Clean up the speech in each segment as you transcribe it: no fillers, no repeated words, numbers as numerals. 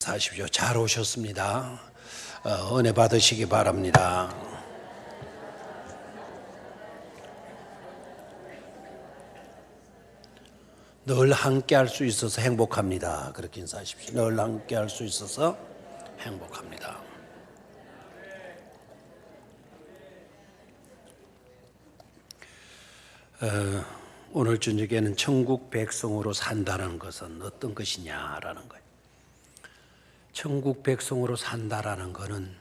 사십시오. 잘 오셨습니다. 은혜 받으시기 바랍니다. 늘 함께 할 수 있어서 행복합니다. 그렇게 인사하십시오. 늘 함께 할 수 있어서 행복합니다. 오늘 저녁에는 천국 백성으로 산다는 것은 어떤 것이냐라는 거예요. 천국 백성으로 산다라는 것은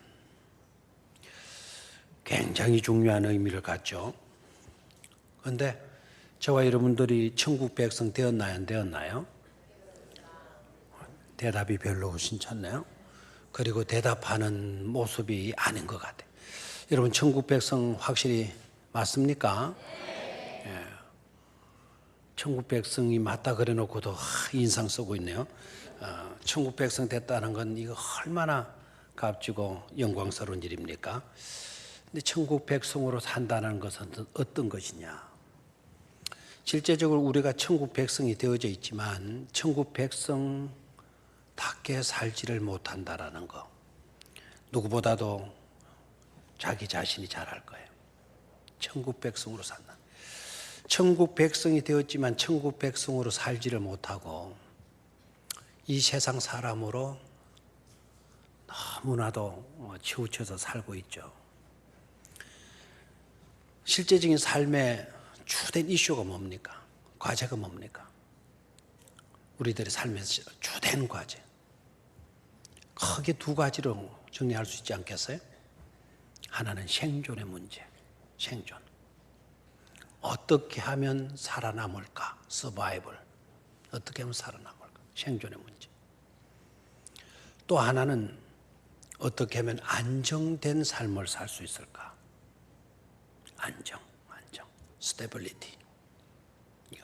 굉장히 중요한 의미를 갖죠. 그런데 저와 여러분들이 천국 백성 되었나요? 안 되었나요? 대답이 별로 신찮네요. 그리고 대답하는 모습이 아닌 것 같아요. 여러분 천국 백성 확실히 맞습니까? 예. 천국 백성이 맞다 그래 놓고도 인상 쓰고 있네요. 천국 백성 됐다는 건 이거 얼마나 값지고 영광스러운 일입니까? 근데 천국 백성으로 산다는 것은 어떤 것이냐? 실제적으로 우리가 천국 백성이 되어져 있지만 천국 백성답게 살지를 못한다라는 거, 누구보다도 자기 자신이 잘 알 거예요. 천국 백성으로 산다. 천국 백성이 되었지만 천국 백성으로 살지를 못하고 이 세상 사람으로 너무나도 치우쳐서 살고 있죠. 실제적인 삶의 주된 이슈가 뭡니까? 과제가 뭡니까? 우리들의 삶에서 주된 과제. 크게 두 가지로 정리할 수 있지 않겠어요? 하나는 생존의 문제, 생존. 어떻게 하면 살아남을까? 서바이벌. 어떻게 하면 살아남을까? 생존의 문제. 또 하나는 어떻게 하면 안정된 삶을 살 수 있을까? 안정. 스테빌리티.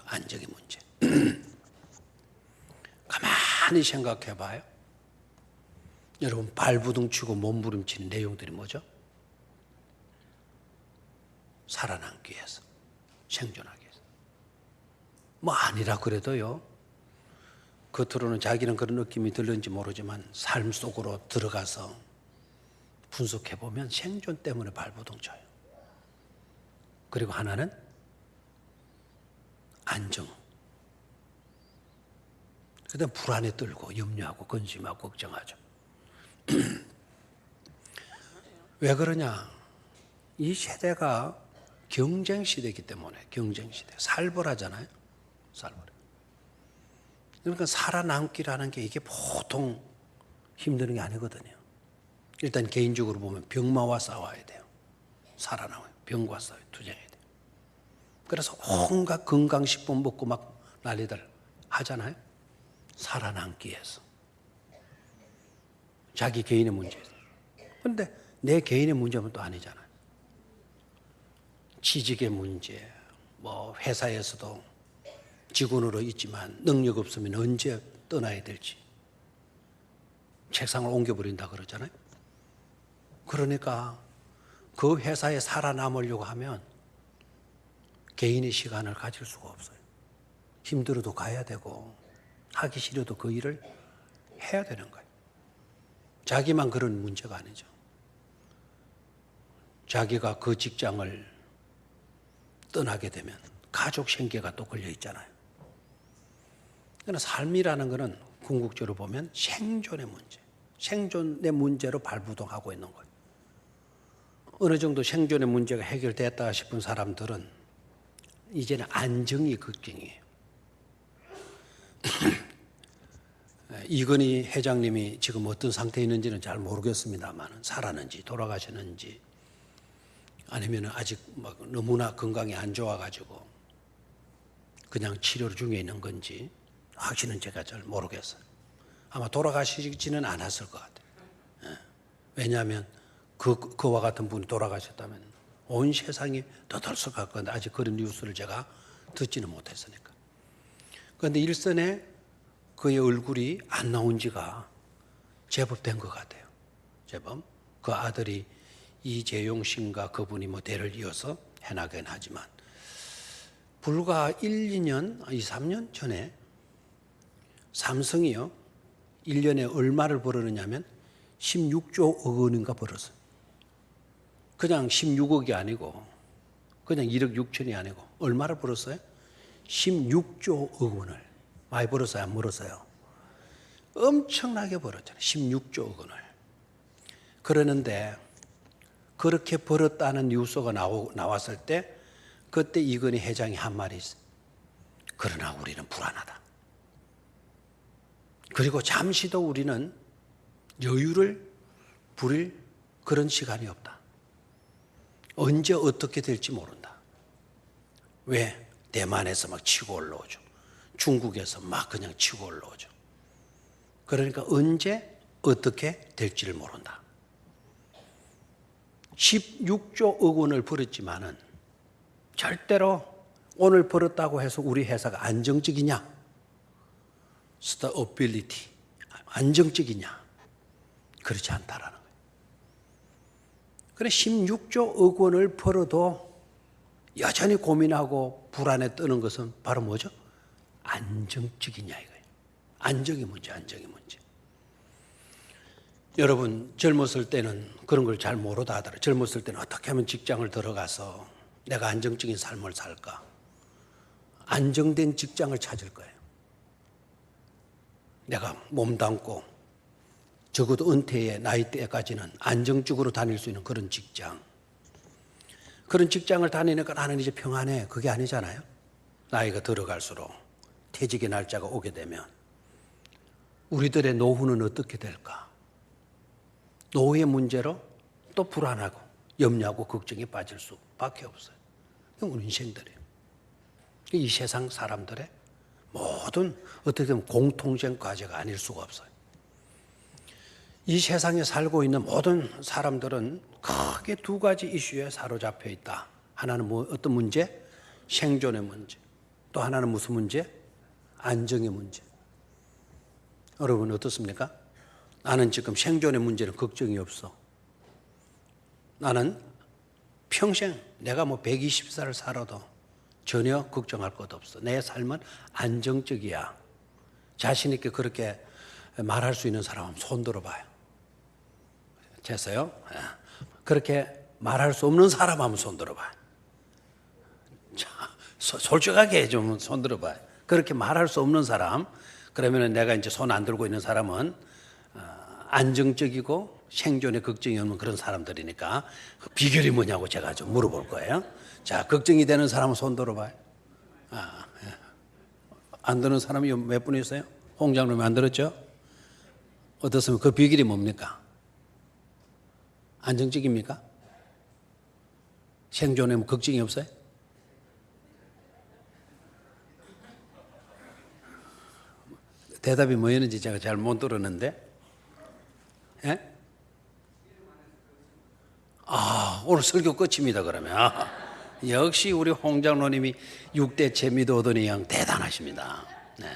안정의 문제. 가만히 생각해 봐요. 여러분 발부둥 치고 몸부림치는 내용들이 뭐죠? 살아남기 위해서, 생존하기 위해서. 뭐 아니라 그래도요, 겉으로는 자기는 그런 느낌이 들는지 모르지만 삶 속으로 들어가서 분석해 보면 생존 때문에 발부둥 쳐요. 그리고 하나는 안정. 그다음 불안에 떨고 염려하고 근심하고 걱정하죠. 왜 그러냐? 이 세대가 경쟁 시대이기 때문에. 경쟁 시대. 살벌하잖아요. 살벌해. 그러니까 살아남기라는 게 이게 보통 힘든 게 아니거든요. 일단 개인적으로 보면 병마와 싸워야 돼요. 살아남아요. 병과 싸워요. 투쟁해야 돼요. 그래서 온갖 건강식품 먹고 막 난리들 하잖아요. 살아남기 위해서. 자기 개인의 문제에서. 그런데 내 개인의 문제는 또 아니잖아요. 취직의 문제, 뭐 회사에서도 직원으로 있지만 능력 없으면 언제 떠나야 될지. 책상을 옮겨버린다 그러잖아요. 그러니까 그 회사에 살아남으려고 하면 개인의 시간을 가질 수가 없어요. 힘들어도 가야 되고 하기 싫어도 그 일을 해야 되는 거예요. 자기만 그런 문제가 아니죠. 자기가 그 직장을 떠나게 되면 가족 생계가 또 걸려 있잖아요. 그러나 삶이라는 것은 궁극적으로 보면 생존의 문제, 생존의 문제로 발부동하고 있는 거예요. 어느 정도 생존의 문제가 해결됐다 싶은 사람들은 이제는 안정이 걱정이에요. 이건희 회장님이 지금 어떤 상태에 있는지는 잘 모르겠습니다만 살았는지 돌아가셨는지 아니면 아직 막 너무나 건강이 안 좋아가지고 그냥 치료 중에 있는 건지 확신은 제가 잘 모르겠어요. 아마 돌아가시지는 않았을 것 같아요. 왜냐하면 그와 같은 분이 돌아가셨다면 온 세상이 떠들썩할 건데 아직 그런 뉴스를 제가 듣지는 못했으니까. 그런데 일선에 그의 얼굴이 안 나온 지가 제법 된 것 같아요. 제법. 그 아들이 이재용 씨인가 그분이 뭐 대를 이어서 해나가긴 하지만 불과 1, 2년, 2, 3년 전에 삼성이요. 1년에 얼마를 벌었느냐면 16조 원인가 벌었어요. 그냥 16억이 아니고 그냥 1억 6천이 아니고 얼마를 벌었어요? 16조 원을. 많이 벌었어요? 안 벌었어요? 엄청나게 벌었잖아요. 16조 원을. 그러는데 그렇게 벌었다는 뉴스가 나왔을 때 그때 이건희 회장이 한 말이 있어요. 그러나 우리는 불안하다. 그리고 잠시도 우리는 여유를 부릴 그런 시간이 없다. 언제 어떻게 될지 모른다. 왜? 대만에서 막 치고 올라오죠. 중국에서 막 그냥 치고 올라오죠. 그러니까 언제 어떻게 될지를 모른다. 16조 원을 벌었지만은 절대로 오늘 벌었다고 해서 우리 회사가 안정적이냐? stability, 안정적이냐? 그렇지 않다라는 거예요. 그래 16조 원을 벌어도 여전히 고민하고 불안에 떠는 것은 바로 뭐죠? 안정적이냐 이거예요. 안정이 문제, 안정이 문제. 여러분 젊었을 때는 그런 걸 잘 모르다 하더라고요. 젊었을 때는 어떻게 하면 직장을 들어가서 내가 안정적인 삶을 살까? 안정된 직장을 찾을 거예요. 내가 몸담고 적어도 은퇴의 나이대까지는 안정적으로 다닐 수 있는 그런 직장. 그런 직장을 다니니까 나는 이제 평안해. 그게 아니잖아요. 나이가 들어갈수록 퇴직의 날짜가 오게 되면 우리들의 노후는 어떻게 될까? 노후의 문제로 또 불안하고 염려하고 걱정에 빠질 수밖에 없어요. 이건 인생들이에요. 이 세상 사람들의 모든 어떻게 보면 공통적 과제가 아닐 수가 없어요. 이 세상에 살고 있는 모든 사람들은 크게 두 가지 이슈에 사로잡혀 있다. 하나는 어떤 문제? 생존의 문제. 또 하나는 무슨 문제? 안정의 문제. 여러분 어떻습니까? 나는 지금 생존의 문제는 걱정이 없어. 나는 평생 내가 120살을 살아도 전혀 걱정할 것 없어. 내 삶은 안정적이야. 자신 있게 그렇게 말할 수 있는 사람은 손 들어봐요. 됐어요? 그렇게 말할 수 없는 사람 한번 손 들어봐요. 자, 솔직하게 좀 손 들어봐요. 그렇게 말할 수 없는 사람, 그러면 내가 이제 손 안 들고 있는 사람은 안정적이고 생존에 걱정이 없는 그런 사람들이니까 그 비결이 뭐냐고 제가 좀 물어볼 거예요. 자, 걱정이 되는 사람은 손 들어봐요. 안 드는 사람이 몇 분 있어요? 홍 장로님 안 들었죠? 어떻습니까? 그 비결이 뭡니까? 안정적입니까? 생존에 걱정이 없어요? 대답이 뭐였는지 제가 잘 못 들었는데. 예? 오늘 설교 끝입니다, 그러면. 역시 우리 홍 장로님이 6대 재미도 오더니 양 대단하십니다. 네.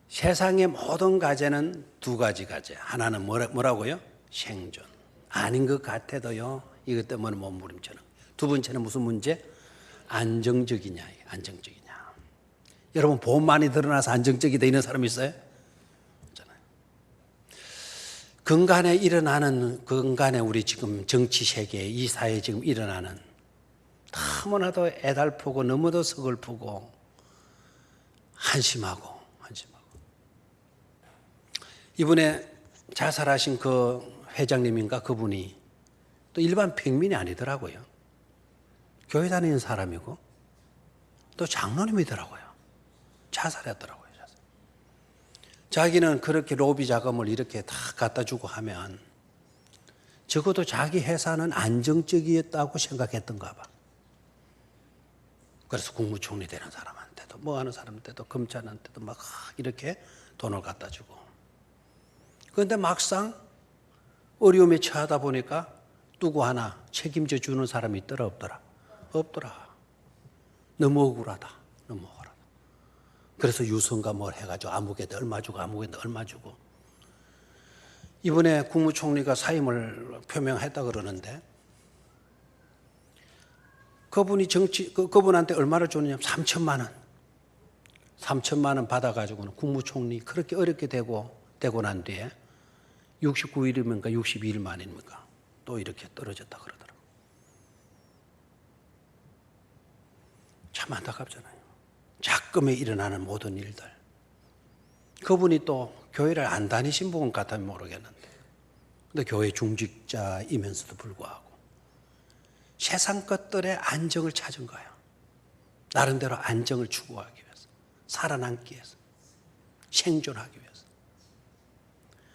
세상의 모든 과제는 두 가지 과제. 하나는 뭐라고요? 생존. 아닌 것 같아도요, 이것 때문에 몸부림치는. 두 번째는 무슨 문제? 안정적이냐, 안정적이냐. 여러분, 돈 많이 드러나서 안정적이 되는 사람 있어요? 없잖아요. 근간에 우리 지금 정치 세계, 이 사회에 지금 일어나는 너무나도 애달프고 너무도 서글프고 한심하고. 이번에 자살하신 그 회장님인가 그분이 또 일반 평민이 아니더라고요. 교회 다니는 사람이고 또 장로님이더라고요. 자살했더라고요. 자기는 그렇게 로비 자금을 이렇게 다 갖다 주고 하면 적어도 자기 회사는 안정적이었다고 생각했던가 봐. 그래서 국무총리 되는 사람한테도 뭐 하는 사람한테도 검찰한테도 막 이렇게 돈을 갖다 주고. 그런데 막상 어려움에 처하다 보니까 누구 하나 책임져 주는 사람이 있더라 없더라? 없더라. 너무 억울하다. 너무 억울하다. 그래서 유선가 뭘 해가지고 아무개도 얼마 주고 아무개도 얼마 주고. 이번에 국무총리가 사임을 표명했다 그러는데 그분한테 얼마를 줬느냐? 3천만 원. 3천만 원 받아가지고는 국무총리 그렇게 어렵게 되고 되고 난 뒤에 69일입니까 62일 만입니까 또 이렇게 떨어졌다 그러더라고요. 참 안타깝잖아요. 작금에 일어나는 모든 일들. 그분이 또 교회를 안 다니신 분 같으면 모르겠는데 근데 교회 중직자이면서도 불구하고 세상 것들의 안정을 찾은 거예요. 나름대로 안정을 추구하기 위해서, 살아남기 위해서, 생존하기 위해서.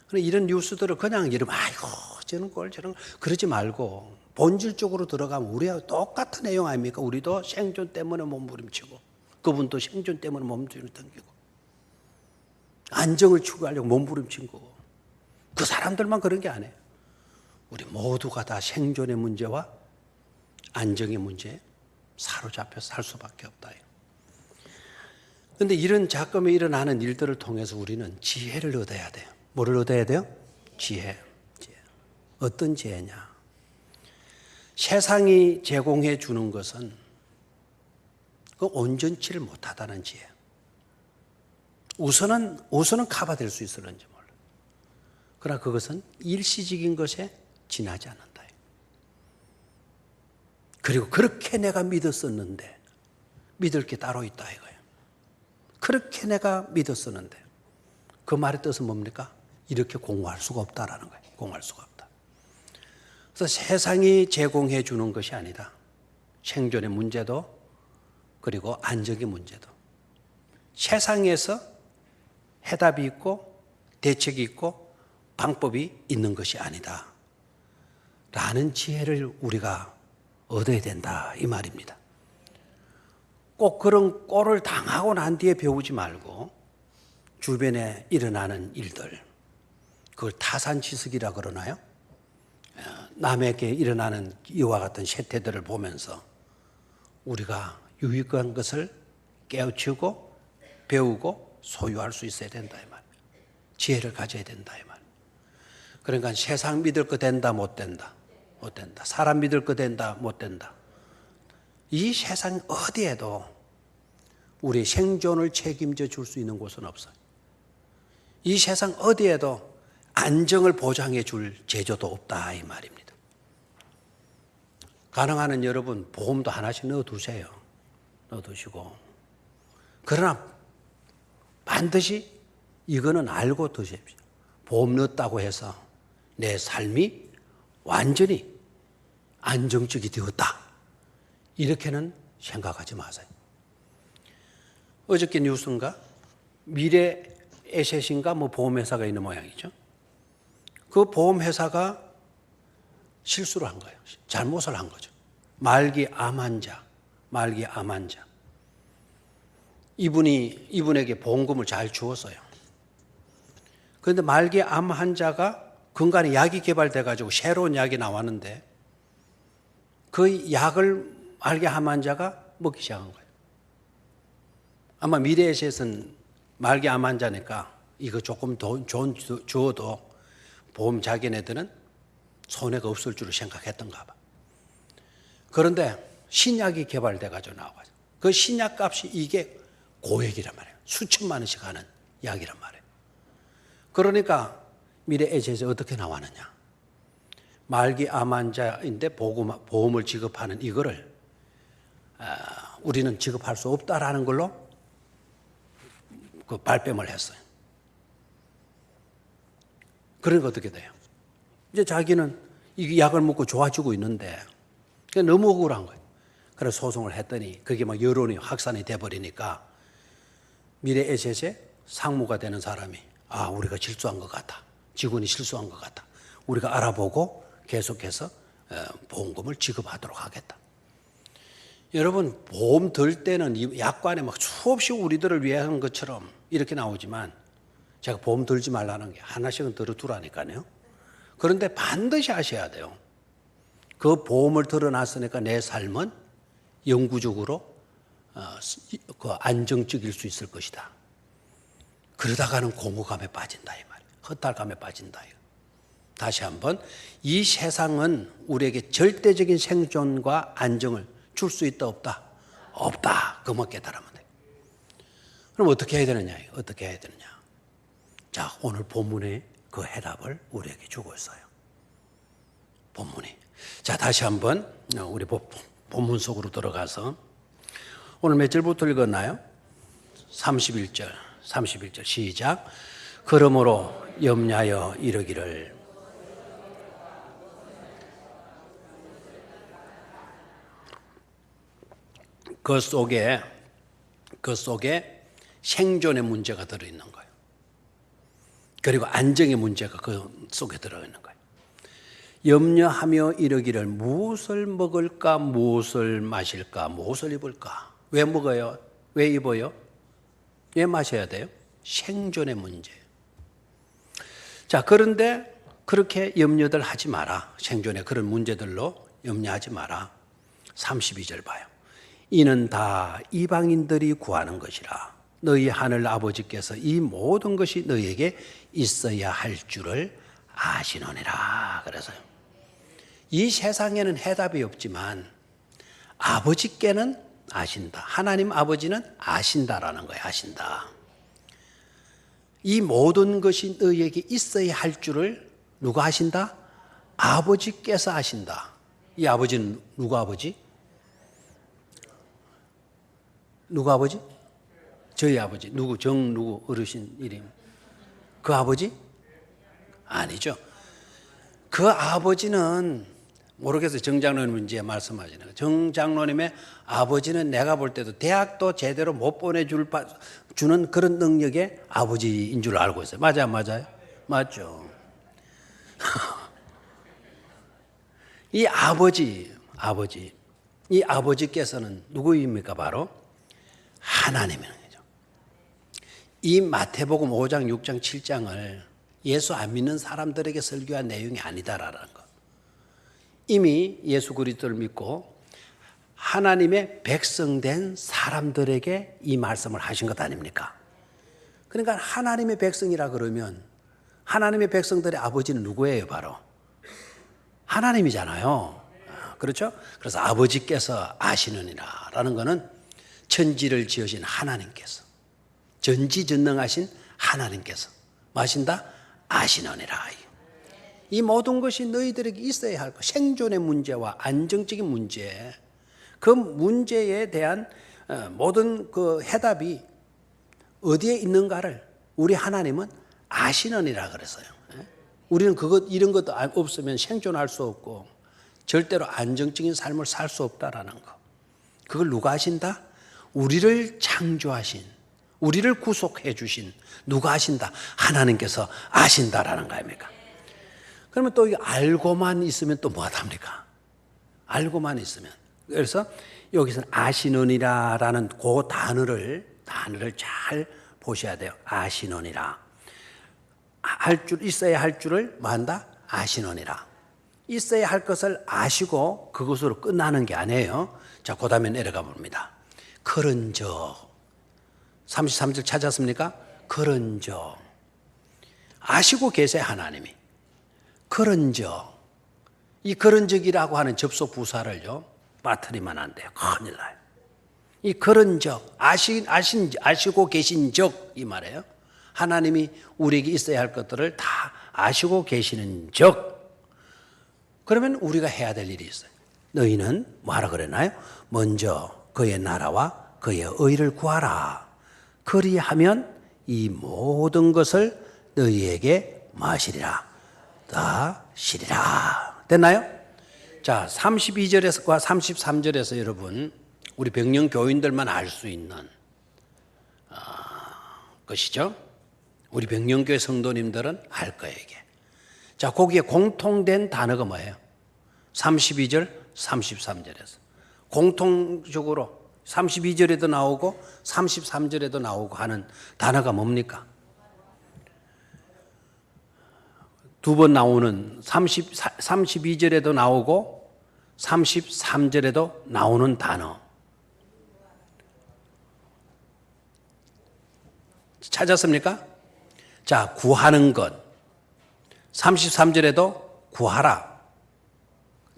그런데 이런 뉴스들을 그냥 이러면 아이고 저런 꼴 저런 그러지 말고 본질적으로 들어가면 우리하고 똑같은 내용 아닙니까? 우리도 생존 때문에 몸부림치고 그분도 생존 때문에 몸부림치고 안정을 추구하려고 몸부림친 거고 그 사람들만 그런 게 아니에요. 우리 모두가 다 생존의 문제와 안정의 문제에 사로잡혀 살 수밖에 없다. 그런데 이런 작금에 일어나는 일들을 통해서 우리는 지혜를 얻어야 돼요. 뭐를 얻어야 돼요? 지혜. 어떤 지혜냐? 세상이 제공해 주는 것은 그 온전치를 못하다는 지혜. 우선은 커버될 수 있을런지 몰라. 그러나 그것은 일시적인 것에 지나지 않는다. 그리고 그렇게 내가 믿었었는데 믿을 게 따로 있다 이거예요. 그렇게 내가 믿었었는데 그 말의 뜻은 뭡니까? 이렇게 공부할 수가 없다라는 거예요. 공부할 수가 없다. 그래서 세상이 제공해 주는 것이 아니다. 생존의 문제도 그리고 안정의 문제도 세상에서 해답이 있고 대책이 있고 방법이 있는 것이 아니다. 라는 지혜를 우리가 얻어야 된다 이 말입니다. 꼭 그런 꼴을 당하고 난 뒤에 배우지 말고 주변에 일어나는 일들 그걸 타산지석이라 그러나요? 남에게 일어나는 이와 같은 세태들을 보면서 우리가 유익한 것을 깨우치고 배우고 소유할 수 있어야 된다 이 말. 지혜를 가져야 된다 이 말. 그러니까 세상 믿을 거 된다 못 된다. 못 된다. 사람 믿을 거 된다 못 된다. 이 세상 어디에도 우리 생존을 책임져 줄 수 있는 곳은 없어요. 이 세상 어디에도 안정을 보장해 줄 제조도 없다 이 말입니다. 가능한 여러분 보험도 하나씩 넣어두세요. 넣어두시고 그러나 반드시 이거는 알고 두십시오. 보험 넣었다고 해서 내 삶이 완전히 안정적이 되었다. 이렇게는 생각하지 마세요. 어저께 뉴스인가 미래에셋인가 뭐 보험회사가 있는 모양이죠. 그 보험회사가 실수를 한 거예요. 잘못을 한 거죠. 말기 암 환자. 이분에게 보험금을 잘 주었어요. 그런데 말기 암 환자가 근간에 약이 개발돼 가지고 새로운 약이 나왔는데 그 약을 말기 암 환자가 먹기 시작한 거예요. 아마 미래에셋은 말기 암 환자니까 이거 조금 돈 주어도 보험 자기네들은 손해가 없을 줄을 생각했던가 봐. 그런데 신약이 개발돼 가지고 나와요. 그 신약 값이 이게 고액이란 말이에요. 수천만 원씩 하는 약이란 말이에요. 그러니까 미래에셋이 어떻게 나왔느냐. 말기 암 환자인데 보험을 지급하는 이거를 우리는 지급할 수 없다라는 걸로 그 발뺌을 했어요. 그러니까 어떻게 돼요? 이제 자기는 이 약을 먹고 좋아지고 있는데 너무 억울한 거예요. 그래서 소송을 했더니 그게 막 여론이 확산이 돼버리니까 미래에셋의 상무가 되는 사람이 우리가 실수한 것 같다. 직원이 실수한 것 같다. 우리가 알아보고 계속해서 보험금을 지급하도록 하겠다. 여러분 보험 들 때는 이 약관에 막 수없이 우리들을 위한 것처럼 이렇게 나오지만 제가 보험 들지 말라는 게 하나씩은 들어두라니까요. 그런데 반드시 아셔야 돼요. 그 보험을 들어놨으니까 내 삶은 영구적으로 그 안정적일 수 있을 것이다. 그러다가는 공허감에 빠진다 이 말이에요. 허탈감에 빠진다. 다시 한번 이 세상은 우리에게 절대적인 생존과 안정을 줄 수 있다 없다? 없다. 그것만 깨달으면 돼요. 그럼 어떻게 해야 되느냐? 어떻게 해야 되느냐? 자, 오늘 본문의 그 해답을 우리에게 주고 있어요. 본문이. 자, 다시 한번 우리 본문 속으로 들어가서 오늘 몇 절부터 읽었나요? 31절 시작. 그러므로 염려하여 이르기를 그 속에 생존의 문제가 들어있는 거예요. 그리고 안정의 문제가 그 속에 들어있는 거예요. 염려하며 이르기를 무엇을 먹을까, 무엇을 마실까, 무엇을 입을까. 왜 먹어요? 왜 입어요? 왜 마셔야 돼요? 생존의 문제. 자, 그런데 그렇게 염려들 하지 마라. 생존의 그런 문제들로 염려하지 마라. 32절 봐요. 이는 다 이방인들이 구하는 것이라. 너희 하늘 아버지께서 이 모든 것이 너희에게 있어야 할 줄을 아시노니라. 그래서요. 이 세상에는 해답이 없지만 아버지께는 아신다. 하나님 아버지는 아신다라는 거예요. 아신다. 이 모든 것이 너희에게 있어야 할 줄을 누가 아신다? 아버지께서 아신다. 이 아버지는 누구 아버지? 누구 아버지? 저희 아버지. 누구? 누구 어르신 이름? 그 아버지? 아니죠. 그 아버지는 모르겠어요. 정장로님 이제 말씀하시는 거. 정장로님의 아버지는 내가 볼 때도 대학도 제대로 못 보내주는 그런 능력의 아버지인 줄 알고 있어요. 맞아요? 맞아요? 맞죠. 이 이 아버지께서는 누구입니까? 바로 하나님이라는 거죠. 이 마태복음 5장, 6장, 7장을 예수 안 믿는 사람들에게 설교한 내용이 아니다라는 것. 이미 예수 그리스도를 믿고 하나님의 백성된 사람들에게 이 말씀을 하신 것 아닙니까? 그러니까 하나님의 백성이라 그러면 하나님의 백성들의 아버지는 누구예요? 바로 하나님이잖아요. 그렇죠? 그래서 아버지께서 아시느니라 라는 것은 천지를 지으신 하나님께서, 전지전능하신 하나님께서 마신다? 아시느니라. 이 모든 것이 너희들에게 있어야 할 것, 생존의 문제와 안정적인 문제, 그 문제에 대한 모든 그 해답이 어디에 있는가를 우리 하나님은 아시느니라 그랬어요. 우리는 이런 것도 없으면 생존할 수 없고 절대로 안정적인 삶을 살 수 없다라는 거. 그걸 누가 아신다? 우리를 창조하신, 우리를 구속해 주신 누가 아신다? 하나님께서 아신다라는 거 아닙니까? 그러면 또 알고만 있으면 또 뭐합니까? 알고만 있으면. 그래서 여기서 아시느니라라는 그 단어를 잘 보셔야 돼요. 아시느니라. 있어야 할 줄을 뭐한다? 아시느니라. 있어야 할 것을 아시고 그것으로 끝나는 게 아니에요. 자, 그 다음에 내려가 봅니다. 그런즉 33절 찾았습니까? 그런즉 아시고 계세요. 하나님이. 그런즉 이 그런즉이라고 하는 접속 부사를요 빠뜨리면 안 돼요. 큰일 나요. 이 그런즉 아시고 계신 즉 이 말이에요. 하나님이 우리에게 있어야 할 것들을 다 아시고 계시는 즉 그러면 우리가 해야 될 일이 있어요. 너희는 뭐하라 그랬나요? 먼저 그의 나라와 그의 의를 구하라. 그리하면 이 모든 것을 너희에게 마시리라. 다 시리라. 됐나요? 자, 32절에서과 33절에서 여러분 우리 백령 교인들만 알 수 있는 것이죠. 우리 백령교회 성도님들은 알 거예요, 이게. 자, 거기에 공통된 단어가 뭐예요? 32절, 33절에서. 공통적으로 32절에도 나오고 33절에도 나오고 하는 단어가 뭡니까? 두 번 나오는 32절에도 나오고 33절에도 나오는 단어. 찾았습니까? 자, 구하는 것. 33절에도 구하라.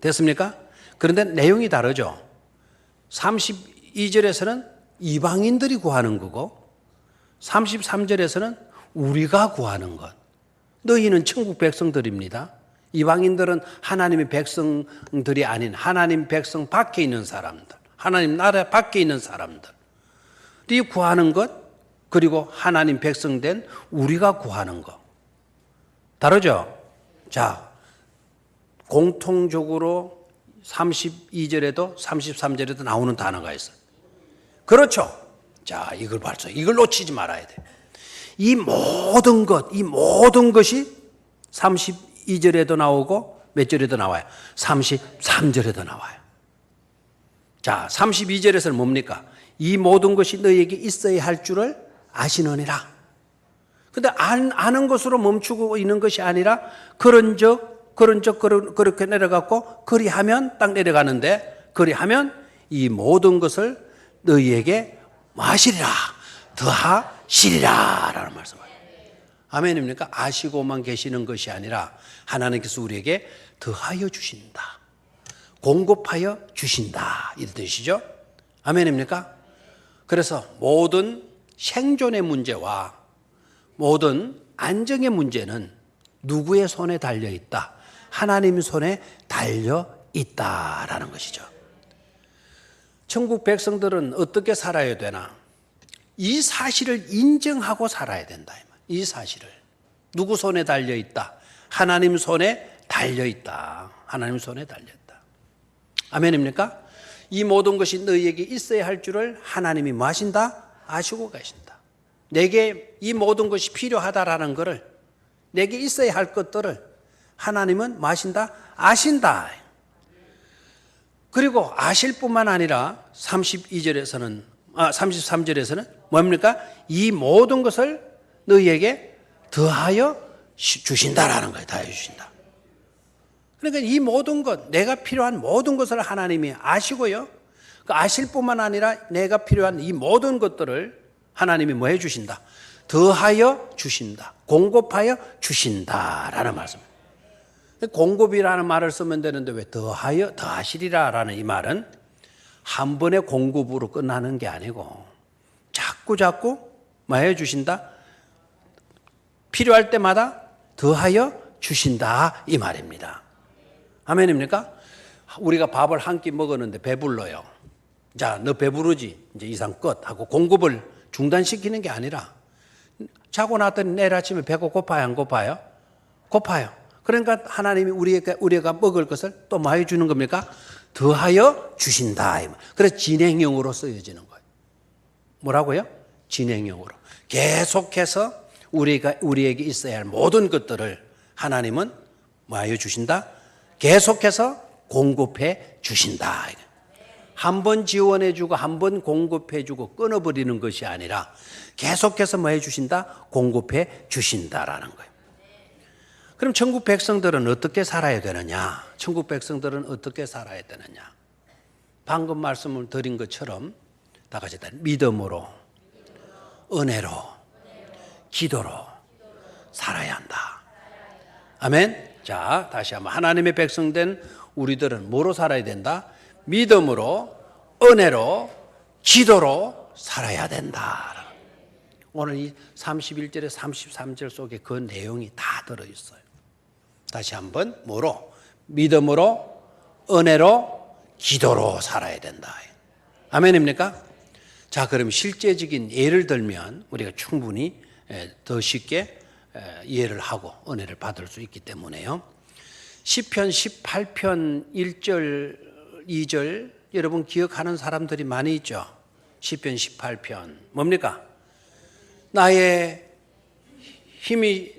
됐습니까? 그런데 내용이 다르죠. 32절에서는 이방인들이 구하는 거고 33절에서는 우리가 구하는 것. 너희는 천국 백성들입니다. 이방인들은 하나님의 백성들이 아닌 하나님 백성 밖에 있는 사람들, 하나님 나라 밖에 있는 사람들이 구하는 것, 그리고 하나님 백성된 우리가 구하는 것. 다르죠? 자, 공통적으로 32절에도 33절에도 나오는 단어가 있어요. 그렇죠? 자, 이걸 놓치지 말아야 돼. 이 모든 것이 32절에도 나오고 몇 절에도 나와요? 33절에도 나와요. 자, 32절에서는 뭡니까? 이 모든 것이 너희에게 있어야 할 줄을 아시느니라. 근데 아는 것으로 멈추고 있는 것이 아니라 그렇게 내려갔고 그리하면 딱 내려가는데, 그리하면 이 모든 것을 너희에게 마시리라, 더하시리라 라는 말씀이에요. 아멘입니까? 아시고만 계시는 것이 아니라 하나님께서 우리에게 더하여 주신다, 공급하여 주신다, 이런 뜻이죠. 아멘입니까? 그래서 모든 생존의 문제와 모든 안정의 문제는 누구의 손에 달려 있다? 하나님 손에 달려 있다라는 것이죠. 천국 백성들은 어떻게 살아야 되나? 이 사실을 인정하고 살아야 된다. 이 사실을. 누구 손에 달려 있다? 하나님 손에 달려 있다. 하나님 손에 달려 있다. 아멘입니까? 이 모든 것이 너희에게 있어야 할 줄을 하나님이 뭐 하신다? 아시고 계신다. 내게 이 모든 것이 필요하다라는 것을, 내게 있어야 할 것들을 하나님은 뭐 하신다? 아신다. 그리고 아실 뿐만 아니라 33절에서는 뭡니까? 이 모든 것을 너희에게 더하여 주신다라는 거예요. 더하여 주신다. 그러니까 이 모든 것, 내가 필요한 모든 것을 하나님이 아시고요. 아실 뿐만 아니라 내가 필요한 이 모든 것들을 하나님이 뭐 해 주신다? 더하여 주신다. 공급하여 주신다라는 말씀입니다. 공급이라는 말을 쓰면 되는데 왜 더하시리라라는 이 말은 한 번의 공급으로 끝나는 게 아니고 자꾸 뭐 해 주신다? 필요할 때마다 더하여 주신다, 이 말입니다. 아멘입니까? 우리가 밥을 한 끼 먹었는데 배불러요. 자, 너 배부르지? 이제 이상 끝 하고 공급을 중단시키는 게 아니라 자고 났더니 내일 아침에 배가 고파요, 안 고파요? 고파요. 그러니까 하나님이 우리가 먹을 것을 또 뭐 해 주는 겁니까? 더하여 주신다. 그래서 진행형으로 쓰여지는 거예요. 뭐라고요? 진행형으로. 계속해서 우리에게 있어야 할 모든 것들을 하나님은 뭐 하여 주신다? 계속해서 공급해 주신다. 한 번 지원해 주고 한 번 공급해 주고 끊어버리는 것이 아니라 계속해서 뭐 해 주신다? 공급해 주신다라는 거예요. 그럼 천국 백성들은 어떻게 살아야 되느냐? 천국 백성들은 어떻게 살아야 되느냐? 방금 말씀을 드린 것처럼 다 같이 믿음으로, 은혜로, 기도로 살아야 한다. 아멘. 자, 다시 한번 하나님의 백성된 우리들은 뭐로 살아야 된다? 믿음으로, 은혜로, 기도로 살아야 된다. 오늘 이 31절에 33절 속에 그 내용이 다 들어있어요. 다시 한번 뭐로? 믿음으로, 은혜로, 기도로 살아야 된다. 아멘입니까? 자, 그럼 실제적인 예를 들면 우리가 충분히 더 쉽게 이해를 하고 은혜를 받을 수 있기 때문에요. 시편 18편 1절, 2절 여러분 기억하는 사람들이 많이 있죠. 시편 18편 뭡니까? 나의 힘이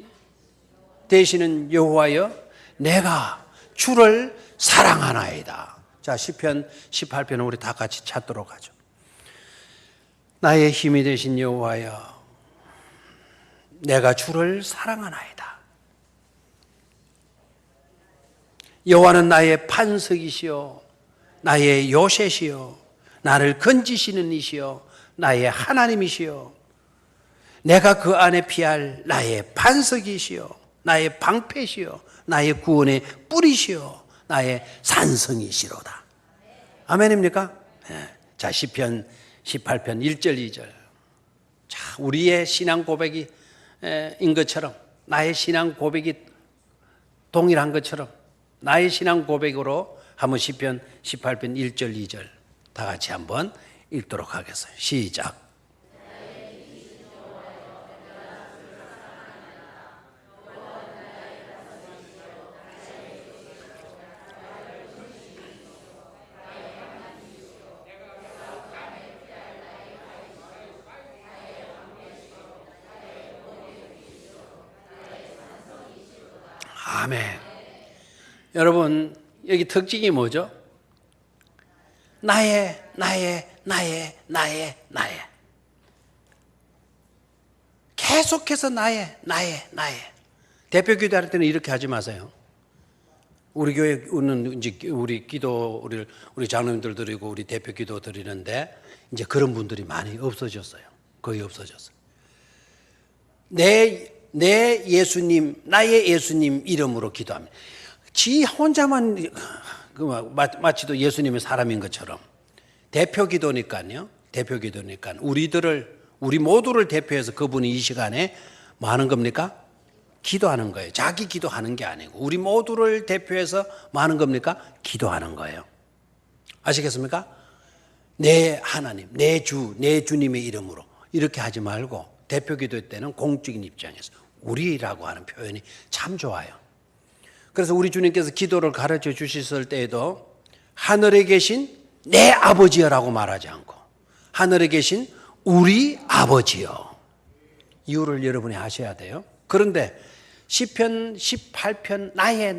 되시는 여호와여, 내가 주를 사랑하나이다. 자, 시편 18편은 우리 다 같이 찾도록 하죠. 나의 힘이 되신 여호와여, 내가 주를 사랑하나이다. 여호와는 나의 반석이시요 나의 요새시요 나를 건지시는 이시요 나의 하나님이시요 내가 그 안에 피할 나의 반석이시요 나의 방패시요 나의 구원의 뿌리시요 나의 산성이시로다. 아멘입니까? 네. 자, 시편 18편 1절 2절. 자, 우리의 신앙 고백이 것처럼, 나의 신앙 고백이 동일한 것처럼 나의 신앙 고백으로 한번 시편 18편 1절 2절 다 같이 한번 읽도록 하겠습니다. 시작. 아멘. 여러분, 여기 특징이 뭐죠? 나의. 계속해서 나의. 대표 기도할 때는 이렇게 하지 마세요. 우리 교회는 이제 우리 장로님들 드리고 우리 대표 기도 드리는데 이제 그런 분들이 많이 없어졌어요. 거의 없어졌어요. 나의 예수님 이름으로 기도합니다. 지 혼자만 마치도 예수님의 사람인 것처럼 대표 기도니까 우리 모두를 대표해서 그분이 이 시간에 뭐 하는 겁니까? 기도하는 거예요. 자기 기도하는 게 아니고 우리 모두를 대표해서 뭐 하는 겁니까? 기도하는 거예요. 아시겠습니까? 내 하나님, 내 주님의 이름으로 이렇게 하지 말고 대표 기도 때는 공적인 입장에서 우리라고 하는 표현이 참 좋아요. 그래서 우리 주님께서 기도를 가르쳐 주셨을 때에도 하늘에 계신 내 아버지여라고 말하지 않고 하늘에 계신 우리 아버지여. 이유를 여러분이 아셔야 돼요. 그런데 시편 18편 나의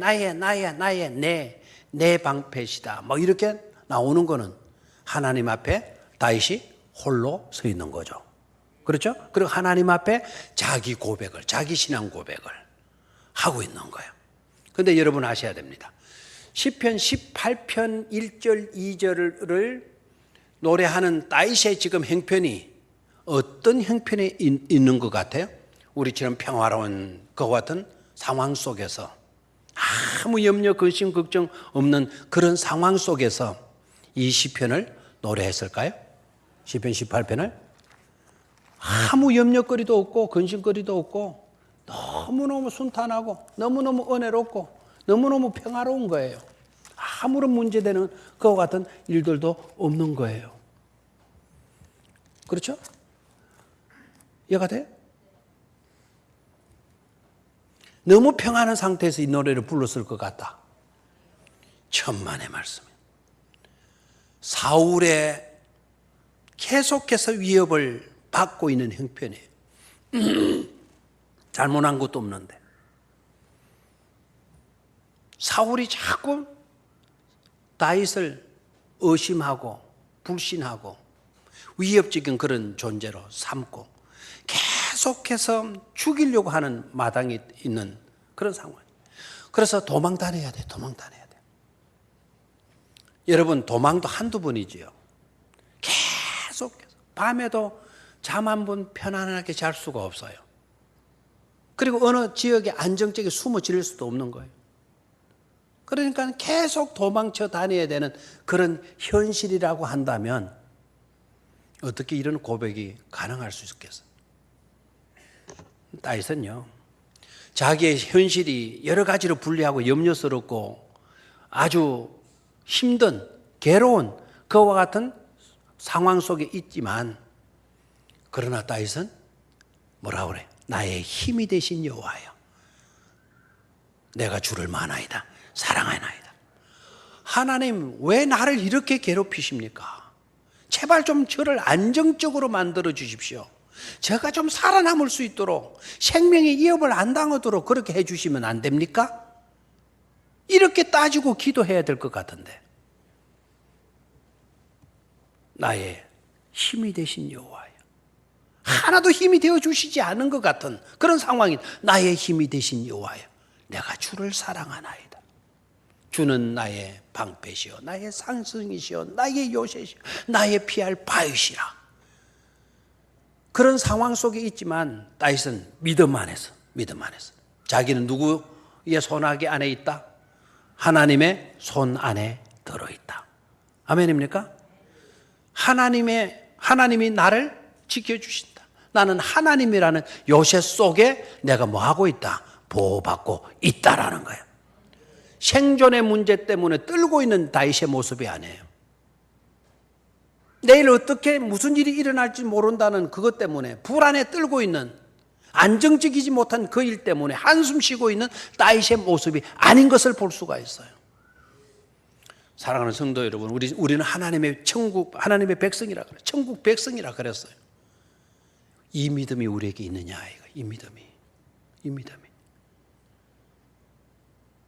내 방패시다 뭐 이렇게 나오는 거는 하나님 앞에 다윗이 홀로 서 있는 거죠. 그렇죠? 그리고 하나님 앞에 자기 신앙 고백을 하고 있는 거예요. 그런데 여러분 아셔야 됩니다. 시편 18편 1절 2절을 노래하는 다윗의 지금 형편이 어떤 형편에 있는 것 같아요? 우리처럼 평화로운 것 같은 상황 속에서 아무 염려, 근심, 걱정 없는 그런 상황 속에서 이 시편을 노래했을까요? 시편 18편을? 아무 염려거리도 없고 근심거리도 없고 너무너무 순탄하고 너무너무 은혜롭고 너무너무 평화로운 거예요. 아무런 문제되는 그와 같은 일들도 없는 거예요. 그렇죠? 이해가 돼요? 너무 평안한 상태에서 이 노래를 불렀을 것 같다. 천만의 말씀이에요. 사울의 계속해서 위협을 받고 있는 형편이에요. 잘못한 것도 없는데 사울이 자꾸 다윗을 의심하고 불신하고 위협적인 그런 존재로 삼고 계속해서 죽이려고 하는 마당이 있는 그런 상황. 그래서 도망 다녀야 돼. 여러분 도망도 한두 번이지요. 계속해서 밤에도 잠 한 번 편안하게 잘 수가 없어요. 그리고 어느 지역에 안정적에 숨어 지낼 수도 없는 거예요. 그러니까 계속 도망쳐 다녀야 되는 그런 현실이라고 한다면 어떻게 이런 고백이 가능할 수 있겠어요? 다윗은요, 자기의 현실이 여러 가지로 불리하고 염려스럽고 아주 힘든 괴로운 그와 같은 상황 속에 있지만 그러나 다윗은 뭐라 그래? 나의 힘이 되신 여호와여, 내가 주를 많아이다 사랑하나이다. 하나님 왜 나를 이렇게 괴롭히십니까? 제발 좀 저를 안정적으로 만들어 주십시오. 제가 좀 살아남을 수 있도록 생명의 위협을 안 당하도록 그렇게 해 주시면 안 됩니까? 이렇게 따지고 기도해야 될 것 같은데 나의 힘이 되신 여호와여, 하나도 힘이 되어 주시지 않은 것 같은 그런 상황이 나의 힘이 되신 여호와여, 내가 주를 사랑하나이다. 주는 나의 방패시오 나의 상승이시오 나의 요새시오 나의 피할 바위시라. 그런 상황 속에 있지만 다윗은 믿음 안에서 자기는 누구의 손아귀 안에 있다? 하나님의 손 안에 들어있다. 아멘입니까? 하나님이 나를 지켜주신다. 나는 하나님이라는 요새 속에 내가 뭐 하고 있다? 보호받고 있다라는 거예요. 생존의 문제 때문에 떨고 있는 다윗의 모습이 아니에요. 내일 어떻게 무슨 일이 일어날지 모른다는 그것 때문에 불안에 떨고 있는, 안정적이지 못한 그 일 때문에 한숨 쉬고 있는 다윗의 모습이 아닌 것을 볼 수가 있어요. 사랑하는 성도 여러분, 우리는 하나님의 천국, 하나님의 백성이라 그래요. 천국 백성이라 그랬어요. 이 믿음이 우리에게 있느냐, 이 믿음이.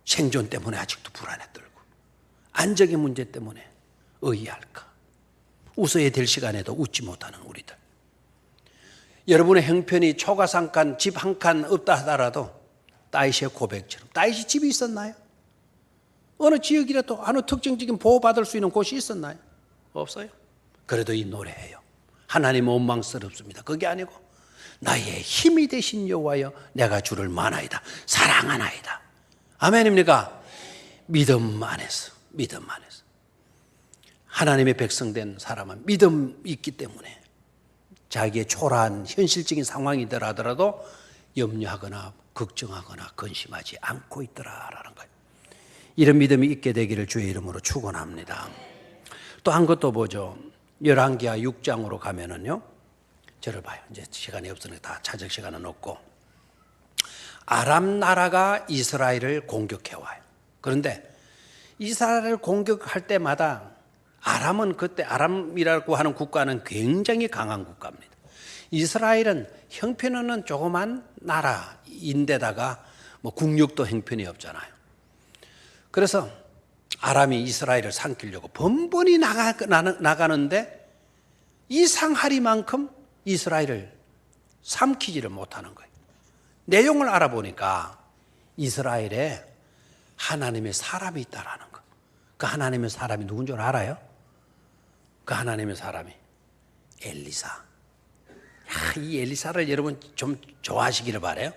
생존 때문에 아직도 불안에 떨고, 안정의 문제 때문에 의의할까? 웃어야 될 시간에도 웃지 못하는 우리들. 여러분의 형편이 초가상칸 집 한 칸 없다 하더라도 다윗의 고백처럼, 다윗이 집이 있었나요? 어느 지역이라도 어느 특정적인 보호받을 수 있는 곳이 있었나요? 없어요. 그래도 이 노래예요. 하나님 원망스럽습니다. 그게 아니고 나의 힘이 되신 여호와여 내가 주를 만하이다, 사랑하나이다. 아멘입니까? 믿음 안에서. 하나님의 백성된 사람은 믿음이 있기 때문에 자기의 초라한 현실적인 상황이더라 하더라도 염려하거나 걱정하거나 근심하지 않고 있더라라는 거예요. 이런 믿음이 있게 되기를 주의 이름으로 축원합니다. 또 한 것도 보죠. 열왕기하 6장으로 가면은요. 저를 봐요. 이제 시간이 없으니까 다 찾을 시간은 없고, 아람 나라가 이스라엘을 공격해 와요. 그런데 이스라엘을 공격할 때마다 아람은, 그때 아람이라고 하는 국가는 굉장히 강한 국가입니다. 이스라엘은 형편은 조그만 나라인데다가 뭐 국력도 형편이 없잖아요. 그래서 아람이 이스라엘을 삼키려고 번번이 나가는데 이상하리만큼 이스라엘을 삼키지를 못하는 거예요. 내용을 알아보니까 이스라엘에 하나님의 사람이 있다라는 거. 그 하나님의 사람이 누군 줄 알아요? 그 하나님의 사람이 엘리사. 이 엘리사를 여러분 좀 좋아하시기를 바라요.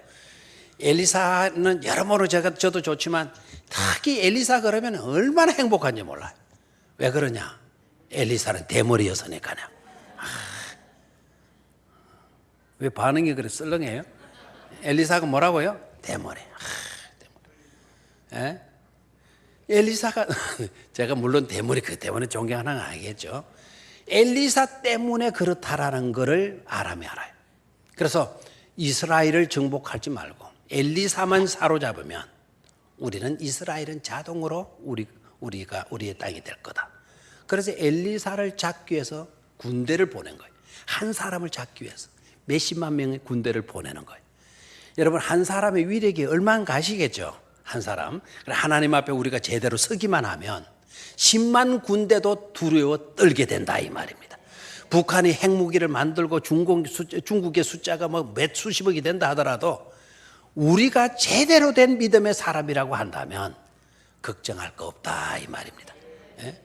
엘리사는 여러모로 저도 좋지만 특히 엘리사 그러면 얼마나 행복한지 몰라요. 왜 그러냐? 엘리사는 대머리여서니까요. 왜 반응이 그래 썰렁해요? 엘리사가 뭐라고요? 대머리. 예? 엘리사가 제가 물론 대머리 그 때문에 존경하는 건 아니겠죠. 엘리사 때문에 그렇다라는 것을 아람이 알아요. 그래서 이스라엘을 정복하지 말고 엘리사만 사로잡으면 우리는 이스라엘은 자동으로 우리의 땅이 될 거다. 그래서 엘리사를 잡기 위해서 군대를 보낸 거예요. 한 사람을 잡기 위해서 몇십만 명의 군대를 보내는 거예요. 여러분, 한 사람의 위력이 얼마나 가시겠죠? 한 사람. 하나님 앞에 우리가 제대로 서기만 하면 10만 군대도 두려워 떨게 된다 이 말입니다. 북한이 핵무기를 만들고 중국의 숫자가 뭐 몇 수십억이 된다 하더라도 우리가 제대로 된 믿음의 사람이라고 한다면 걱정할 거 없다 이 말입니다. 예?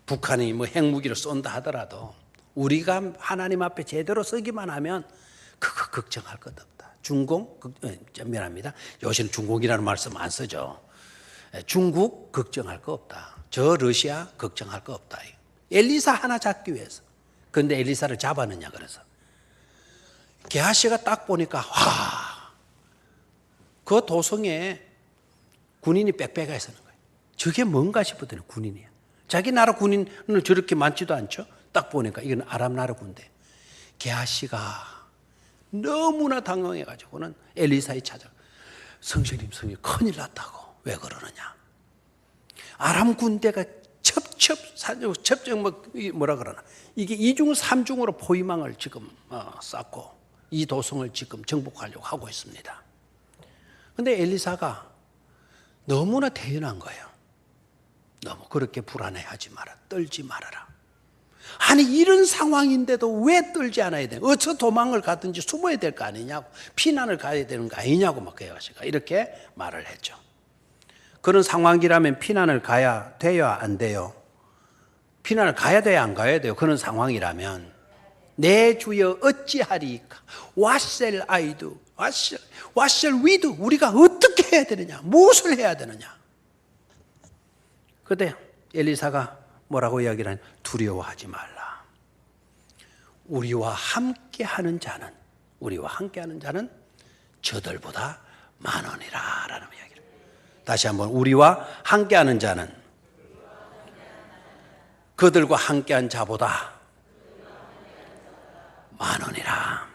북한이 뭐 핵무기를 쏜다 하더라도 우리가 하나님 앞에 제대로 서기만 하면 그거 걱정할 것 없다. 미안합니다. 요새는 중공이라는 말씀 안 쓰죠. 중국 걱정할 거 없다. 저 러시아 걱정할 거 없다. 엘리사 하나 잡기 위해서. 그런데 엘리사를 잡았느냐 그래서 게하시가 딱 보니까 그 도성에 군인이 빽빽하게 서는 거예요. 저게 뭔가 싶었더니 군인이야. 자기 나라 군인은 저렇게 많지도 않죠. 딱 보니까 이건 아람 나라 군대. 게하시가 너무나 당황해가지고는 엘리사에 찾아 성령님 큰일 났다고. 왜 그러느냐? 아람 군대가 뭐라 그러나 이게 이중 삼중으로 포위망을 지금 쌓고 이 도성을 지금 정복하려고 하고 있습니다. 그런데 엘리사가 너무나 태연한 거예요. 너무 그렇게 불안해하지 마라, 떨지 말아라. 아니 이런 상황인데도 왜 떨지 않아야 돼? 어서 도망을 가든지 숨어야 될 거 아니냐고, 피난을 가야 되는 거 아니냐고 막 게하시가 이렇게 말을 했죠. 그런 상황이라면 피난을 가야 돼요, 안 돼요? 피난을 가야 돼요, 안 가야 돼요? 그런 상황이라면 내 주여 어찌하리까? What shall I do? What shall we do? 우리가 어떻게 해야 되느냐? 무엇을 해야 되느냐? 그때 엘리사가 뭐라고 이야기를 하냐? 두려워하지 말라. 우리와 함께하는 자는 우리와 함께하는 자는 저들보다 많으니라 라는 이야기를. 다시 한번, 우리와 함께하는 자는 그들과 함께한 자보다 많으니라.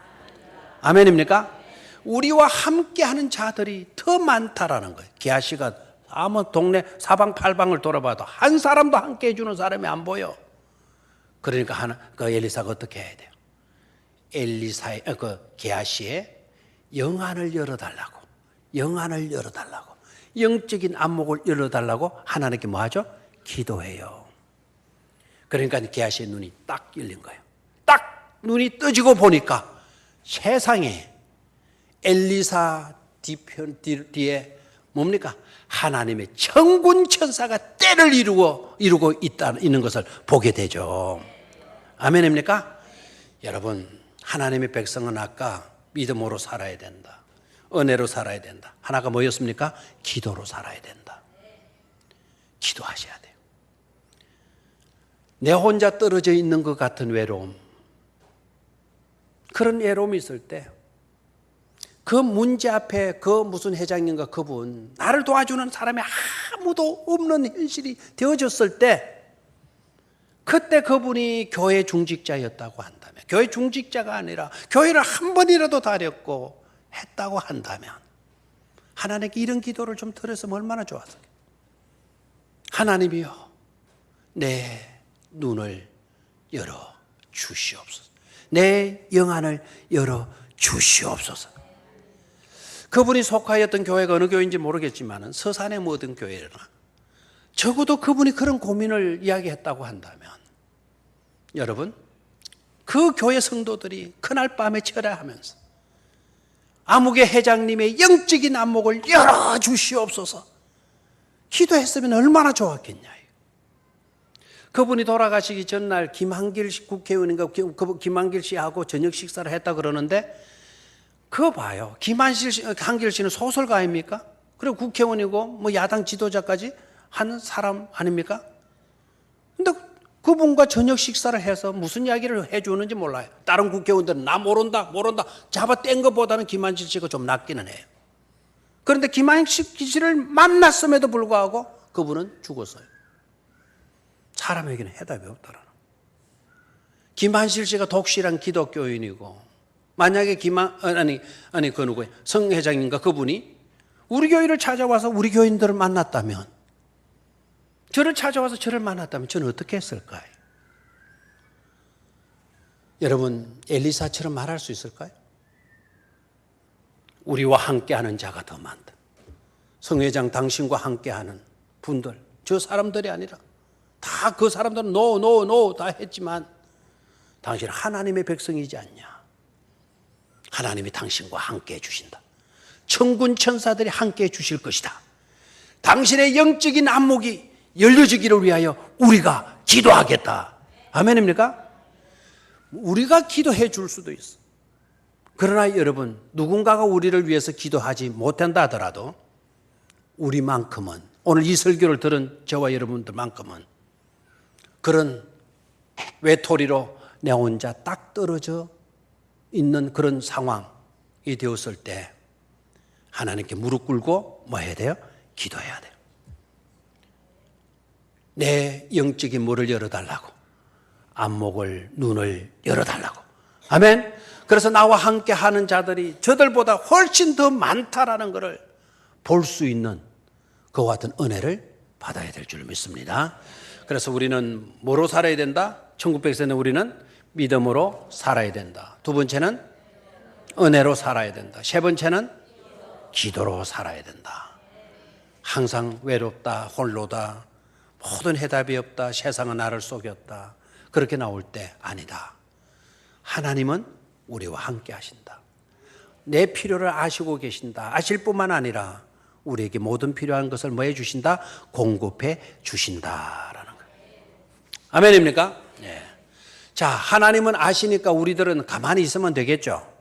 아멘입니까? 우리와 함께하는 자들이 더 많다라는 거예요. 게하시가 아무 동네 사방팔방을 돌아봐도 한 사람도 함께 해주는 사람이 안 보여. 그러니까 그 엘리사가 어떻게 해야 돼요? 게하시의 영안을 열어달라고, 영안을 열어달라고, 영적인 안목을 열어달라고 하나님께 뭐 하죠? 기도해요. 그러니까 게하시의 눈이 딱 열린 거예요. 딱 눈이 떠지고 보니까 세상에 엘리사 뒤에 뭡니까? 하나님의 천군 천사가 때를 이루고 있는 것을 보게 되죠. 아멘입니까? 여러분, 하나님의 백성은 아까 믿음으로 살아야 된다, 은혜로 살아야 된다. 하나가 뭐였습니까? 기도로 살아야 된다. 기도하셔야 돼요. 내 혼자 떨어져 있는 것 같은 외로움, 그런 외로움이 있을 때 그 문제 앞에 그 무슨 회장님과 그분, 나를 도와주는 사람이 아무도 없는 현실이 되어졌을 때, 그때 그분이 교회 중직자였다고 한다면, 교회 중직자가 아니라 교회를 한 번이라도 다녔고 했다고 한다면, 하나님께 이런 기도를 좀 드렸으면 얼마나 좋았을까요? 하나님이여, 내 눈을 열어 주시옵소서. 내 영안을 열어 주시옵소서. 그분이 속하였던 교회가 어느 교회인지 모르겠지만 서산의 모든 교회나 적어도 그분이 그런 고민을 이야기했다고 한다면, 여러분, 그 교회 성도들이 그날 밤에 철야하면서 아무개 회장님의 영적인 안목을 열어주시옵소서 기도했으면 얼마나 좋았겠냐. 그분이 돌아가시기 전날 김한길 국회의원인가 김한길 씨하고 저녁 식사를 했다 그러는데, 그거 봐요. 한길 씨는 소설가 아닙니까? 그리고 국회의원이고 뭐 야당 지도자까지 하는 사람 아닙니까? 근데 그분과 저녁 식사를 해서 무슨 이야기를 해주는지 몰라요. 다른 국회의원들은 나 모른다 잡아 뗀 것보다는 김한길 씨가 좀 낫기는 해요. 그런데 김한길 씨를 만났음에도 불구하고 그분은 죽었어요. 사람에게는 해답이 없더라는. 김한실 씨가 독실한 기독교인이고, 만약에 그 누구예요? 성 회장님과 그분이 우리 교회를 찾아와서 우리 교인들을 만났다면, 저를 찾아와서 저를 만났다면 저는 어떻게 했을까요? 여러분, 엘리사처럼 말할 수 있을까요? 우리와 함께하는 자가 더 많다. 성 회장 당신과 함께하는 분들, 저 사람들이 아니라 다 그 사람들은 노 다 했지만 당신은 하나님의 백성이지 않냐. 하나님이 당신과 함께 해주신다. 천군 천사들이 함께 해주실 것이다. 당신의 영적인 안목이 열려지기를 위하여 우리가 기도하겠다. 아멘입니까? 우리가 기도해 줄 수도 있어. 그러나 여러분, 누군가가 우리를 위해서 기도하지 못한다 하더라도 우리만큼은, 오늘 이 설교를 들은 저와 여러분들만큼은 그런 외톨이로 내 혼자 딱 떨어져 있는 그런 상황이 되었을 때 하나님께 무릎 꿇고 뭐 해야 돼요? 기도해야 돼요. 내 영적인 문을 열어달라고, 안목을, 눈을 열어달라고. 아멘. 그래서 나와 함께 하는 자들이 저들보다 훨씬 더 많다라는 것을 볼 수 있는 그와 같은 은혜를 받아야 될 줄 믿습니다. 그래서 우리는 뭐로 살아야 된다? 1900세는 우리는 믿음으로 살아야 된다. 두 번째는 은혜로 살아야 된다. 세 번째는 기도로 살아야 된다. 항상 외롭다, 홀로다, 모든 해답이 없다, 세상은 나를 속였다, 그렇게 나올 때 아니다. 하나님은 우리와 함께 하신다. 내 필요를 아시고 계신다. 아실 뿐만 아니라 우리에게 모든 필요한 것을 뭐 해주신다? 공급해 주신다라는 거예요. 아멘입니까? 네. 자, 하나님은 아시니까 우리들은 가만히 있으면 되겠죠?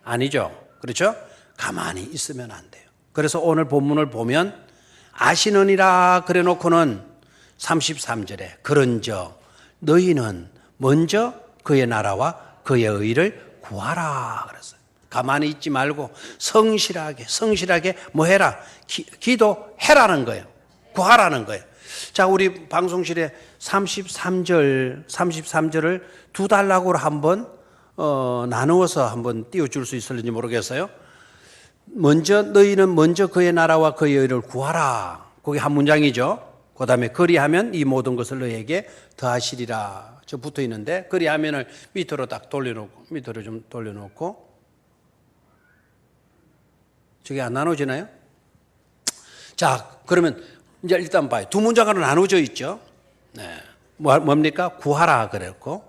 아니죠. 그렇죠? 가만히 있으면 안 돼요. 그래서 오늘 본문을 보면 아시느니라 그래 놓고는 33절에 그런즉 너희는 먼저 그의 나라와 그의 의를 구하라 그랬어요. 가만히 있지 말고 성실하게 뭐 해라? 기도해라는 거예요. 구하라는 거예요. 자, 우리 방송실에 33절을 두 단락으로 한번 나누어서 한번 띄워줄 수 있을지 모르겠어요. 너희는 먼저 그의 나라와 그의 의를 구하라. 그게 한 문장이죠. 그 다음에 그리하면 이 모든 것을 너희에게 더하시리라. 저 붙어 있는데, 그리하면을 밑으로 딱 밑으로 좀 돌려놓고, 저게 안 나눠지나요? 자, 그러면 이제 일단 봐요. 두 문장으로 나눠져 있죠. 네. 뭡니까? 구하라 그랬고,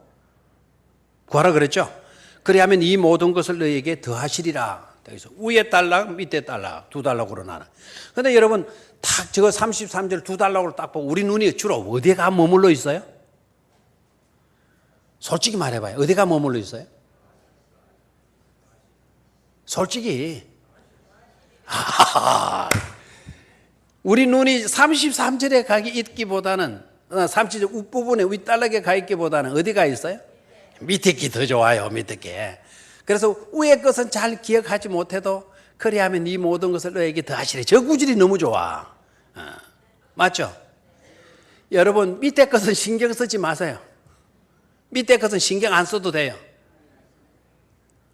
구하라 그랬죠. 그리하면 이 모든 것을 너희에게 더하시리라. 그래서 위에 달락, 밑에 달락, 두 달락으로 나눠. 근데 여러분, 딱 저거 33절 두 달락으로 딱 보고 우리 눈이 주로 어디가 머물러 있어요? 솔직히 말해봐요. 어디가 머물러 있어요? 솔직히. 우리 눈이 33절에 가 있기보다는 37절 윗부분에 윗달락에 가 있기보다는 어디가 있어요? 밑에 게 더 좋아요. 밑에 게. 그래서 위에 것은 잘 기억하지 못해도 그리하면 이 모든 것을 너에게 더하시리. 저 구절이 너무 좋아. 맞죠? 여러분, 밑에 것은 신경 쓰지 마세요. 밑에 것은 신경 안 써도 돼요.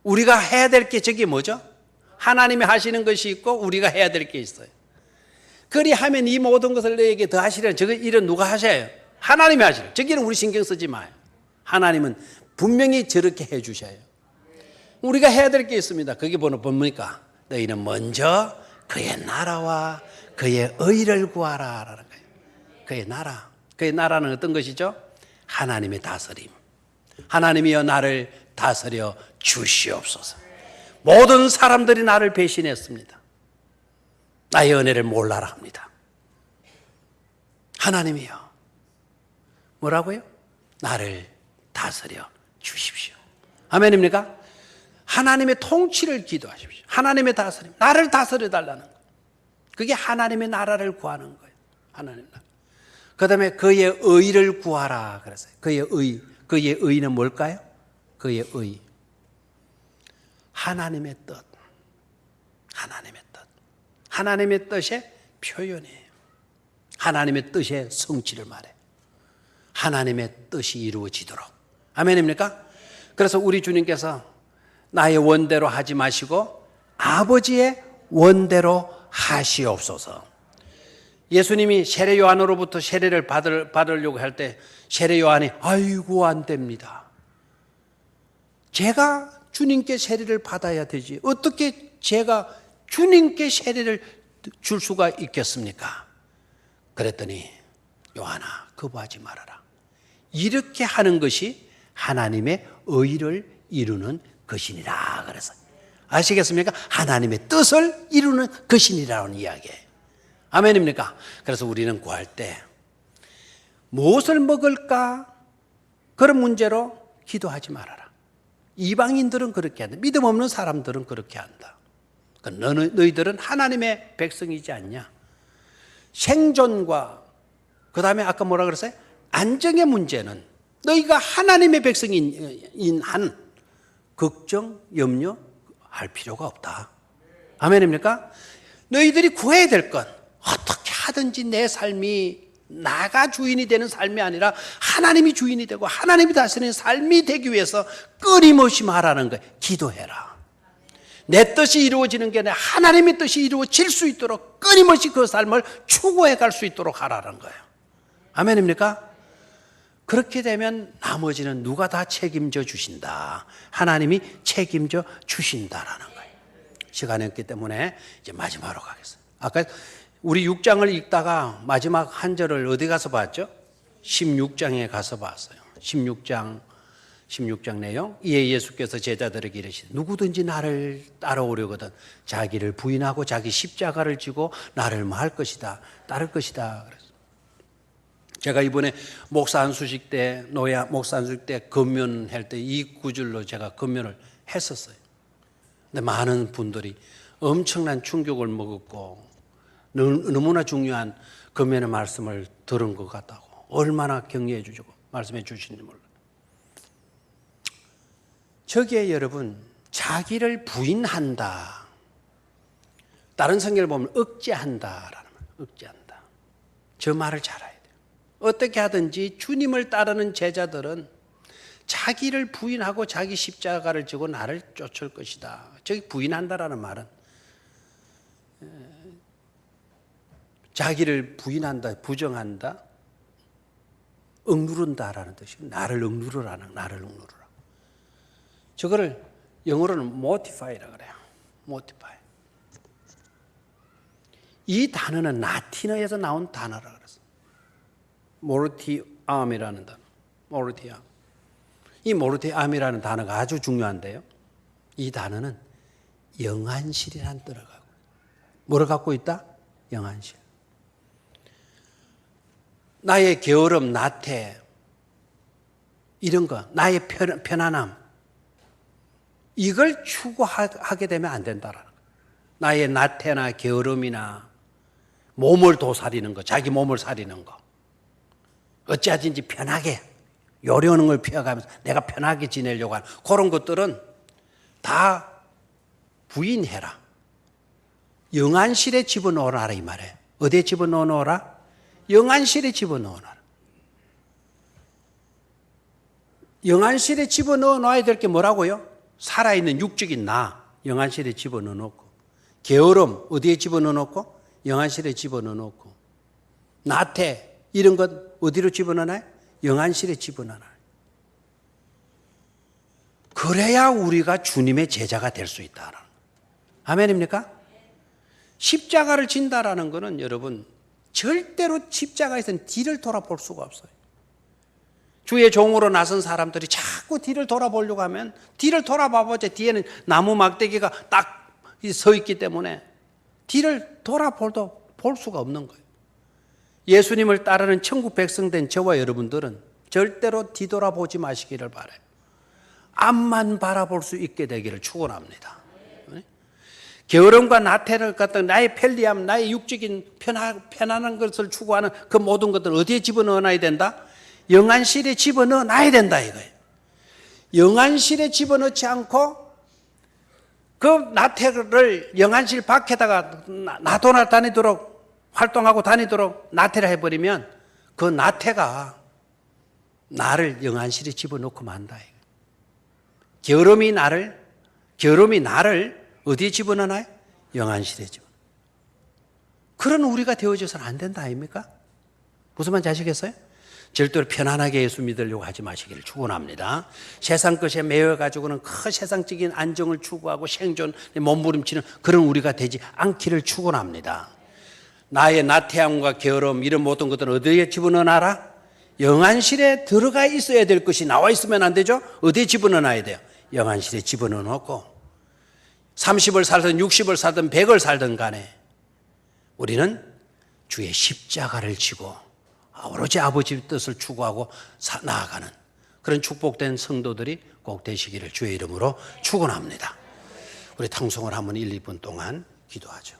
우리가 해야 될 게 저게 뭐죠? 하나님이 하시는 것이 있고 우리가 해야 될 게 있어요. 그리하면 이 모든 것을 너에게 더하시리라. 저거 일은 누가 하셔요? 하나님이 하시려. 저기는 우리 신경 쓰지 마요. 하나님은 분명히 저렇게 해 주셔요. 우리가 해야 될 게 있습니다. 그게 뭡니까? 너희는 먼저 그의 나라와 그의 의를 구하라라는 거예요. 그의 나라. 그의 나라는 어떤 것이죠? 하나님의 다스림. 하나님이여 나를 다스려 주시옵소서. 모든 사람들이 나를 배신했습니다. 나의 은혜를 몰라라 합니다. 하나님이여 뭐라고요? 나를 다스려 주십시오. 아멘입니까? 하나님의 통치를 기도하십시오. 하나님의 다스림, 나를 다스려 달라는 거예요. 그게 하나님의 나라를 구하는 거예요. 하나님 나라. 그 다음에 그의 의를 구하라 그랬어요. 그의 의는 뭘까요? 그의 의. 하나님의 뜻. 하나님의 뜻. 하나님의 뜻의 표현이에요. 하나님의 뜻의 성취를 말해요. 하나님의 뜻이 이루어지도록. 아멘입니까? 그래서 우리 주님께서 나의 원대로 하지 마시고 아버지의 원대로 하시옵소서. 예수님이 세례 요한으로부터 세례를 받으려고 할 때 세례 요한이 아이고 안 됩니다. 제가 주님께 세례를 받아야 되지 어떻게 제가 주님께 세례를 줄 수가 있겠습니까? 그랬더니 요한아 거부하지 말아라. 이렇게 하는 것이 하나님의 의를 이루는 것이니라 그래서 아시겠습니까? 하나님의 뜻을 이루는 것이니라는 이야기예요. 아멘입니까? 그래서 우리는 구할 때 무엇을 먹을까? 그런 문제로 기도하지 말아라. 이방인들은 그렇게 한다. 믿음 없는 사람들은 그렇게 한다. 너희들은 하나님의 백성이지 않냐? 생존과 그 다음에 아까 뭐라 그랬어요? 안정의 문제는 너희가 하나님의 백성인 한 걱정, 염려할 필요가 없다. 아멘입니까? 너희들이 구해야 될 건 어떻게 하든지 내 삶이 나가 주인이 되는 삶이 아니라 하나님이 주인이 되고 하나님이 다스리는 삶이 되기 위해서 끊임없이 말하는 거예요. 기도해라. 내 뜻이 이루어지는 게 아니라 하나님의 뜻이 이루어질 수 있도록 끊임없이 그 삶을 추구해 갈 수 있도록 하라는 거예요. 아멘입니까? 그렇게 되면 나머지는 누가 다 책임져 주신다. 하나님이 책임져 주신다라는 거예요. 시간이 없기 때문에 이제 마지막으로 가겠습니다. 아까 우리 6장을 읽다가 마지막 한 절을 어디 가서 봤죠? 16장에 가서 봤어요. 16장 내용. 이에 예수께서 제자들에게 이르시되 누구든지 나를 따라오려거든 자기를 부인하고 자기 십자가를 지고 나를 뭐 할 것이다. 따를 것이다. 그랬어요. 제가 이번에 목사 안수식 때 목사 안수식 때 건면할 때 이 구절로 제가 건면을 했었어요. 근데 많은 분들이 엄청난 충격을 먹었고 너무나 중요한 건면의 말씀을 들은 것 같다고 얼마나 격려해 주시고 말씀해 주시는지 몰라요. 저기에 여러분 자기를 부인한다. 다른 성경을 보면 억제한다라는 말, 억제한다. 저 말을 잘 알아야 돼요. 어떻게 하든지 주님을 따르는 제자들은 자기를 부인하고 자기 십자가를 지고 나를 쫓을 것이다. 저기 부인한다라는 말은 자기를 부인한다, 부정한다, 억누른다라는 뜻이에요. 나를 억누르라는, 나를 억누르라. 저거를 영어로는 mortify라 그래요. mortify. 이 단어는 라틴어에서 나온 단어라 그랬어요. mortiam이라는 단어. mortiam. 이 mortiam이라는 단어가 아주 중요한데요. 이 단어는 영안실이라는 뜻을 갖고, 뭐를 갖고 있다? 영안실. 나의 게으름, 나태, 이런 거, 나의 편안함, 이걸 추구하게 되면 안 된다라는 거예요. 나의 나태나 게으름이나 몸을 도사리는 거, 자기 몸을 사리는 거, 어찌하든지 편하게 요령을 걸 피워가면서 내가 편하게 지내려고 하는 그런 것들은 다 부인해라. 영안실에 집어넣어라 이 말이에요. 어디에 집어넣어라? 영안실에 집어넣어라. 영안실에 집어넣어 놔야 될 게 뭐라고요? 살아있는 육적인 나, 영안실에 집어넣어 놓고, 게으름 어디에 집어넣어 놓고? 영안실에 집어넣어 놓고, 나태 이런 것 어디로 집어넣어놔요? 영안실에 집어넣어놔요. 그래야 우리가 주님의 제자가 될 수 있다. 아멘입니까? 십자가를 진다라는 것은 여러분 절대로 십자가에서는 뒤를 돌아볼 수가 없어요. 주의 종으로 나선 사람들이 자꾸 뒤를 돌아보려고 하면 뒤를 돌아봐보자 뒤에는 나무 막대기가 딱 서 있기 때문에 뒤를 돌아볼도 볼 수가 없는 거예요. 예수님을 따르는 천국 백성 된 저와 여러분들은 절대로 뒤돌아보지 마시기를 바라요. 앞만 바라볼 수 있게 되기를 축원합니다. 게으름과 나태를 갖던 나의 편리함, 나의 육적인 편안한 것을 추구하는 그 모든 것들 어디에 집어넣어 놔야 된다? 영안실에 집어넣어 놔야 된다 이거예요. 영안실에 집어넣지 않고 그 나태를 영안실 밖에다가 놔둬 다니도록 활동하고 다니도록 나태를 해버리면 그 나태가 나를 영안실에 집어넣고 만다. 게으름이 나를 어디에 집어넣나요? 영안실에 집어넣어. 그런 우리가 되어져서는 안 된다 아닙니까? 무슨 말인지 아시겠어요? 절대로 편안하게 예수 믿으려고 하지 마시기를 축원합니다. 세상 것에 매여가지고는 큰 세상적인 안정을 추구하고 생존에 몸부림치는 그런 우리가 되지 않기를 축원합니다. 나의 나태함과 게으름 이런 모든 것들은 어디에 집어넣어놔라? 영안실에 들어가 있어야 될 것이 나와 있으면 안 되죠? 어디에 집어넣어놔야 돼요? 영안실에 집어넣어 놓고 30을 살든 60을 살든 100을 살든 간에 우리는 주의 십자가를 지고 오로지 아버지 뜻을 추구하고 나아가는 그런 축복된 성도들이 꼭 되시기를 주의 이름으로 축원합니다. 우리 탕송을 한번 1, 2분 동안 기도하죠.